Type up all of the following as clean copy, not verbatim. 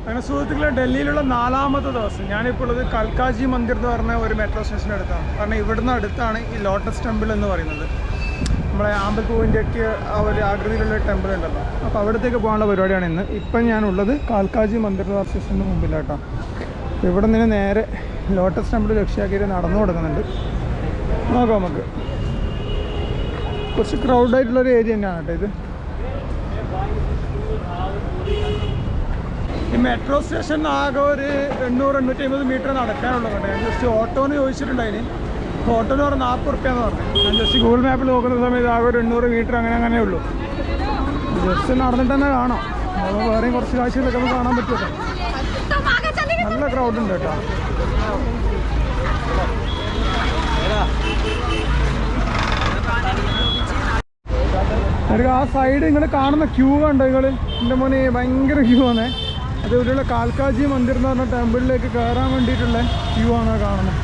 അങ്ങനെ സുഹൃത്തുക്കളെ, ഡൽഹിയിലുള്ള 4ാമത്തെ ദിവസം. ഞാനിപ്പോൾ ഉള്ളത് കൽക്കാജി മന്ദിർ എന്ന് പറഞ്ഞ ഒരു മെട്രോ സ്റ്റേഷൻ്റെ അടുത്താണ്. കാരണം ഇവിടുന്ന് അടുത്താണ് ഈ ലോട്ടസ് ടെമ്പിൾ എന്ന് പറയുന്നത്. നമ്മളെ ആമ്പൽപ്പൂവിൻ്റെയൊക്കെ ആ ഒരു ആകൃതിയിലുള്ള ടെമ്പിൾ ഉണ്ടല്ലോ. അപ്പോൾ അവിടത്തേക്ക് പോകാനുള്ള പരിപാടിയാണ് ഇന്ന്. ഇപ്പം ഞാനുള്ളത് കാൽക്കാജി മന്ദിർ സ്റ്റേഷൻ്റെ മുമ്പിലാട്ടോ. ഇവിടെ നിന്ന് നേരെ ലോട്ടസ് ടെമ്പിൾ ലക്ഷ്യമാക്കിയിട്ട് നടന്നു കൊടുക്കുന്നുണ്ട്. നോക്കാം നമുക്ക്. കുറച്ച് ക്രൗഡായിട്ടുള്ളൊരു ഏരിയ തന്നെയാണ് കേട്ടോ ഇത്. ഈ മെട്രോ സ്റ്റേഷൻ ആകെ ഒരു 800-850 മീറ്റർ നടക്കാനുള്ളതുണ്ട്. ഞാൻ ജസ്റ്റ് ഓട്ടോന്ന് ചോദിച്ചിട്ടുണ്ടായിന്. ഓട്ടോന്ന് പറഞ്ഞാൽ 40 റുപ്യാന്ന് പറഞ്ഞു. ഞാൻ ജസ്റ്റ് ഗൂഗിൾ മാപ്പിൽ നോക്കുന്ന സമയത്ത് ആകെ ഒരു 800 മീറ്റർ അങ്ങനെ ഉള്ളൂ. ജസ്റ്റ് നടന്നിട്ട് തന്നെ കാണാം. അപ്പോൾ വേറെയും കുറച്ച് കാഴ്ചകളൊക്കെ നമുക്ക് കാണാൻ പറ്റുമല്ലോ. നല്ല ക്രൗഡ് ഉണ്ട് കേട്ടോ. ആ സൈഡ് നിങ്ങൾ കാണുന്ന ക്യൂ കണ്ടോ നിങ്ങൾ? എൻ്റെ മോനെ ഭയങ്കര ക്യൂ ആണ്. അതേപോലെയുള്ള കാൽക്കാജി മന്ദിർ എന്ന് പറഞ്ഞ ടെമ്പിളിലേക്ക് കയറാൻ വേണ്ടിയിട്ടുള്ള ക്യൂ ആണ് കാണുന്നത്.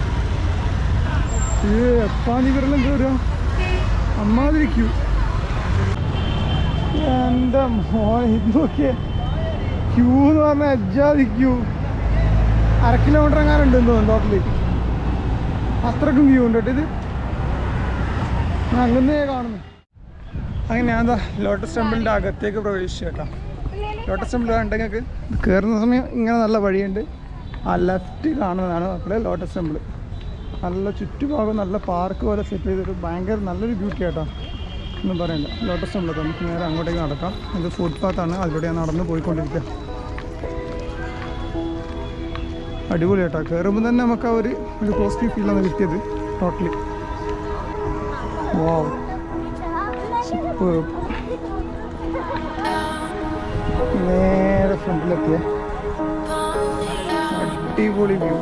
ഇത് എപ്പാനി വിരലും കയറുക, അമ്മാതിരി ക്യൂ. എൻ്റെ മോനെ ഇത് നോക്കിയേ, ക്യൂ എന്ന് പറഞ്ഞാൽ അജാതി ക്യൂ. 1/2 കിലോമീറ്റർ എങ്ങാനുണ്ട് എന്ന് തോന്നുന്നു ടോട്ടലി. അത്രക്കും ക്യൂ ഉണ്ട് കേട്ടോ. ഇത് അങ്ങനെ കാണുന്നു. അങ്ങനെ ഞാൻ എന്താ ലോട്ടസ് ടെമ്പിളിൻ്റെ അകത്തേക്ക് പ്രവേശിച്ചു കേട്ടോ. ലോട്ടസ് ടെമ്പിൾ കണ്ടെങ്കിൽ കയറുന്ന സമയം ഇങ്ങനെ നല്ല വഴിയുണ്ട്. ആ ലെഫ്റ്റ് കാണുന്നതാണ് മക്കളെ ലോട്ടസ് ടെമ്പിൾ. നല്ല ചുറ്റുഭാഗം നല്ല പാർക്ക് പോലെ സെറ്റ് ചെയ്തിട്ട് ഭയങ്കര നല്ലൊരു ബ്യൂട്ടി കേട്ടോ. ഒന്നും പറയണ്ട. ലോട്ടസ് ടെമ്പിളൊക്കെ നമുക്ക് നേരെ അങ്ങോട്ടേക്ക് നടക്കാം. ഇത് ഫുട്പാത്താണ്, അതിലൂടെ ഞാൻ നടന്ന് പോയിക്കൊണ്ടിരിക്കുക. അടിപൊളി കേട്ടോ. കയറുമ്പോൾ തന്നെ നമുക്ക് ആ ഒരു പോസിറ്റീവ് ഫീലാണ് കിട്ടിയത് ടോട്ടലി. വാവ്, നേരെ ഫ്രണ്ടിലെത്തിയ അടിപൊളി വ്യൂ.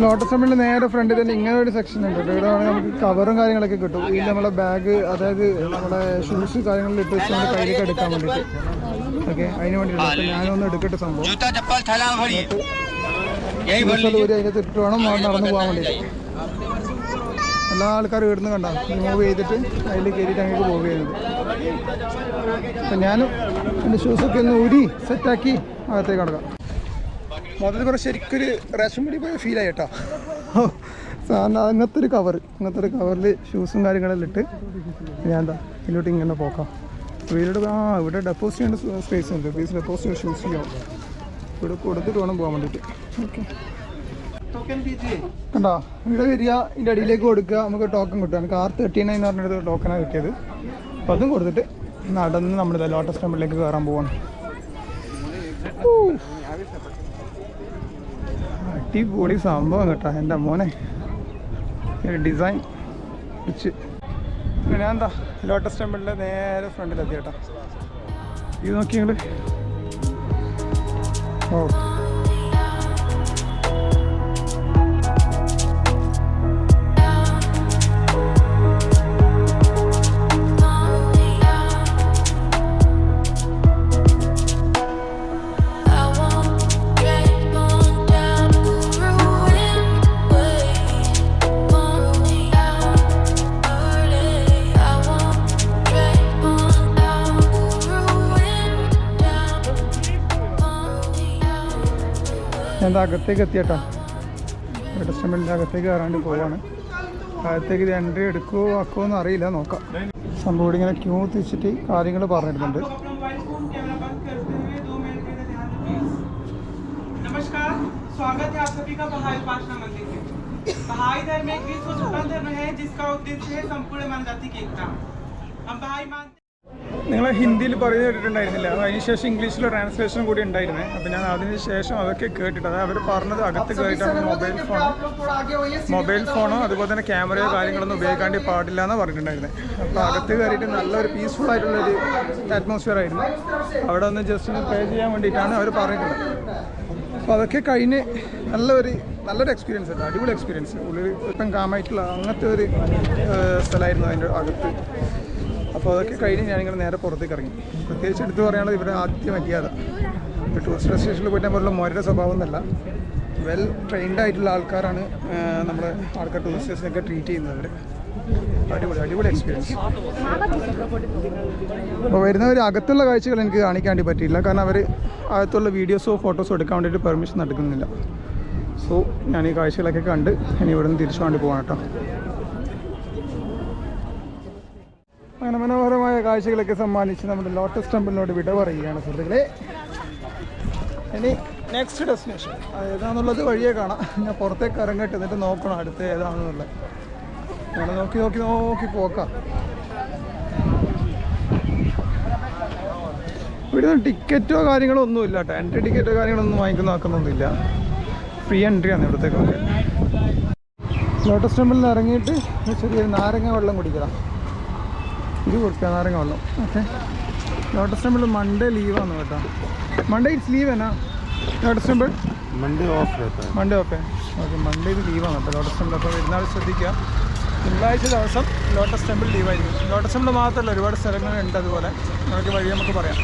ലോട്ടസ് ടെമ്പിളിൻ്റെ നേരെ ഫ്രണ്ടിൽ തന്നെ ഇങ്ങനെ ഒരു സെക്ഷൻ ഉണ്ട്. ഇവിടെ വേണമെങ്കിൽ നമുക്ക് കവറും കാര്യങ്ങളൊക്കെ കിട്ടും. ഇതിൽ നമ്മളെ ബാഗ്, അതായത് നമ്മുടെ ഷൂസ് കാര്യങ്ങളിൽ ഇട്ട് വെച്ച് നമ്മുടെ കയ്യിലേക്ക് എടുക്കാൻ വേണ്ടിയിട്ട്. ഓക്കെ, അതിന് വേണ്ടിയിട്ട് അപ്പോൾ ഞാനൊന്ന് എടുക്കട്ടെ സംഭവം. അതിനകത്ത് ഇട്ട് വേണം നടന്നു പോകാൻ വേണ്ടിയിട്ട്. എല്ലാ ആൾക്കാരും ഇടുന്ന് കണ്ട മൂവ് ചെയ്തിട്ട് അതിൽ കയറിയിട്ട് അങ്ങേക്ക് മൂവ് ചെയ്യുന്നത്. അപ്പം ഞാനും എൻ്റെ ഷൂസൊക്കെ ഒന്ന് ഊരി സെറ്റാക്കി അകത്തേക്ക് കിടക്കാം. മൊത്തത്തിൽ കുറച്ച് ശരിക്കൊരു റേഷൻ പിടി പോയ ഫീലായി കേട്ടോ. സാറിന് അങ്ങനത്തെ ഒരു കവറിൽ ഷൂസും കാര്യങ്ങളെല്ലാം ഇട്ട് ഞാൻ എന്താ ഇതിലോട്ട് ഇങ്ങനെ പോക്കാം. ഇതിലോട്ട് ഇവിടെ ഡെപ്പോസിറ്റ് ചെയ്യേണ്ട സ്പേസ് ഉണ്ട്. പ്ലീസ് ഡെപ്പോസിറ്റ് ചെയ്ത് ഷൂസ് ചെയ്യാം. ഇവിടെ കൊടുത്തിട്ട് വേണം പോകാൻ വേണ്ടിയിട്ട്. ഓക്കെ, കണ്ടോ ഇവിടെ വരിക, ഇതിൻ്റെ അടിയിലേക്ക് കൊടുക്കുക, നമുക്ക് ടോക്കൺ കിട്ടും. എനിക്ക് 639 എന്ന് പറഞ്ഞൊരു ടോക്കനാണ് കിട്ടിയത്. അപ്പോൾ അതും കൊടുത്തിട്ട് നടന്ന് നമ്മൾ ലോട്ടസ് ടെമ്പിളിലേക്ക് കയറാൻ പോവാണ്. അടിപൊളി സംഭവം കേട്ടോ എൻ്റെ മോനെ. ഡിസൈൻ വെച്ച് ഞാൻ എന്താ ലോട്ടസ് ടെമ്പിളിൻ്റെ നേരെ ഫ്രണ്ടിലെത്തി കേട്ടോ. ഇത് നോക്കി നിങ്ങൾ. ഓ, ഞാൻ അകത്തേക്ക് എത്തിയേട്ടോ. ലോട്ടസ് ടെമ്പിളിൻ്റെ അകത്തേക്ക് കയറാണ്ട് പോവാണ്. അകത്തേക്ക് ഇത് എൻട്രി എടുക്കുമോ ആക്കുമോ എന്ന് അറിയില്ല, നോക്കാം. സംഭവം ഇങ്ങനെ ക്യൂ തിരിച്ചിട്ട് കാര്യങ്ങൾ പറഞ്ഞിരുന്നുണ്ട്. नमस्कार, स्वागत है आप सभी का बहाई उपासना मंदिर में। बहाई धर्म एक विश्व स्वतंत्र धर्म है जिसका उद्देश्य है संपूर्ण मानव जाति की एकता। हम बहाई मानते നിങ്ങളെ ഹിന്ദിയിൽ പറയുന്നത് കേട്ടിട്ടുണ്ടായിരുന്നില്ല, അതിനുശേഷം ഇംഗ്ലീഷിൽ ട്രാൻസ്ലേഷൻ കൂടി ഉണ്ടായിരുന്നേ. അപ്പോൾ ഞാൻ അതിന് ശേഷം അതൊക്കെ കേട്ടിട്ട്, അതായത് അവർ പറഞ്ഞത് അകത്ത് കയറിയിട്ടാണ് മൊബൈൽ ഫോണോ അതുപോലെ തന്നെ ക്യാമറയോ കാര്യങ്ങളൊന്നും ഉപയോഗിക്കാണ്ടി പാടില്ല എന്നാണ് പറഞ്ഞിട്ടുണ്ടായിരുന്നത്. അപ്പോൾ അകത്ത് കയറിയിട്ട് നല്ലൊരു പീസ്ഫുൾ ആയിട്ടുള്ളൊരു അറ്റ്മോസ്ഫിയർ ആയിരുന്നു. അവിടെ ഒന്ന് ജസ്റ്റ് ഒന്ന് പേ ചെയ്യാൻ വേണ്ടിയിട്ടാണ് അവർ പറഞ്ഞിട്ടുള്ളത്. അപ്പോൾ അതൊക്കെ കഴിഞ്ഞ് നല്ലൊരു എക്സ്പീരിയൻസ് ആയിരുന്നു, അടിപൊളി എക്സ്പീരിയൻസ്. ഉള്ളിൽ ഇപ്പം കാമായിട്ടുള്ള അങ്ങനത്തെ ഒരു സ്ഥലമായിരുന്നു അതിൻ്റെ അകത്ത്. അപ്പോൾ അതൊക്കെ കഴിഞ്ഞ് ഞാനിങ്ങനെ നേരെ പുറത്തേക്ക് ഇറങ്ങി. പ്രത്യേകിച്ച് എടുത്ത് പറയാനുള്ളത് ഇവിടെ ആദ്യം മര്യാദ. ഇപ്പോൾ ടൂറിസ്റ്റ് ഡെസ്റ്റിനേഷനിൽ പോയിട്ട് പോലുള്ള മോരുടെ സ്വഭാവം എന്നല്ല, വെൽ ട്രെയിൻഡ് ആയിട്ടുള്ള ആൾക്കാരാണ് നമ്മുടെ ആൾക്കാർ ടൂറിസ്റ്റേഴ്സിനൊക്കെ ട്രീറ്റ് ചെയ്യുന്നത്. അടിപൊളി എക്സ്പീരിയൻസ്. അപ്പോൾ വരുന്നവർ അകത്തുള്ള കാഴ്ചകൾ എനിക്ക് കാണിക്കാൻ വേണ്ടി പറ്റിയില്ല, കാരണം അവർ അകത്തുള്ള വീഡിയോസോ ഫോട്ടോസോ എടുക്കാൻ വേണ്ടിയിട്ട് പെർമിഷൻ നടക്കുന്നില്ല. സോ ഞാൻ ഈ കാഴ്ചകളൊക്കെ കണ്ട് ഇനി ഇവിടെ നിന്ന് തിരിച്ചു വേണ്ടി പോകാം കേട്ടോ. അങ്ങനെ മനോഹരമായ കാഴ്ചകളൊക്കെ സമ്മാനിച്ച് നമ്മുടെ ലോട്ടസ് ടെമ്പിളിനോട് വിട പറയുകയാണ് സുഹൃത്തുക്കളെ. ഇനി നെക്സ്റ്റ് ഡെസ്റ്റിനേഷൻ ഏതാണെന്നുള്ളത് വഴിയേ കാണാം. ഞാൻ പുറത്തേക്ക് ഇറങ്ങട്ടെ, എന്നിട്ട് നോക്കണം അടുത്ത് ഏതാണെന്നുള്ളത്. അങ്ങനെ നോക്കി പോക്കാം. ഇവിടുന്ന് ടിക്കറ്റോ കാര്യങ്ങളോ ഒന്നുമില്ല കേട്ടോ. എൻട്രി ടിക്കറ്റോ കാര്യങ്ങളൊന്നും വാങ്ങിക്കുന്നൊന്നുമില്ല. ഫ്രീ എൻട്രി ആണ് ഇവിടത്തേക്കൊക്കെ. ലോട്ടസ് ടെമ്പിളിൽ ഇറങ്ങിയിട്ട് ചെറിയൊരു നാരങ്ങ വെള്ളം കുടിക്കണം. 20 रुपया നാരങ്ങ വെള്ളം. ഓക്കെ. ലോട്ടസ് ടെമ്പിൾ മൺഡേ ലീവാണ് കേട്ടോ. മൺഡേ ഇറ്റ്സ് ലീവ് എന്നാ lotus temple? Monday of okay. Monday ഇത് ലീവാണ് കേട്ടോ ലോട്ടസ് ടെമ്പിൾ. അപ്പോൾ വരുന്നാൾ ശ്രദ്ധിക്കുക, തിങ്കളാഴ്ച ദിവസം ലോട്ടസ് ടെമ്പിൾ ലീവായിരിക്കും. ലോട്ടസ് ടെമ്പിൾ മാത്രമല്ല, ഒരുപാട് സ്ഥലങ്ങളുണ്ട് അതുപോലെ. നമുക്ക് വഴി നമുക്ക് പറയാം.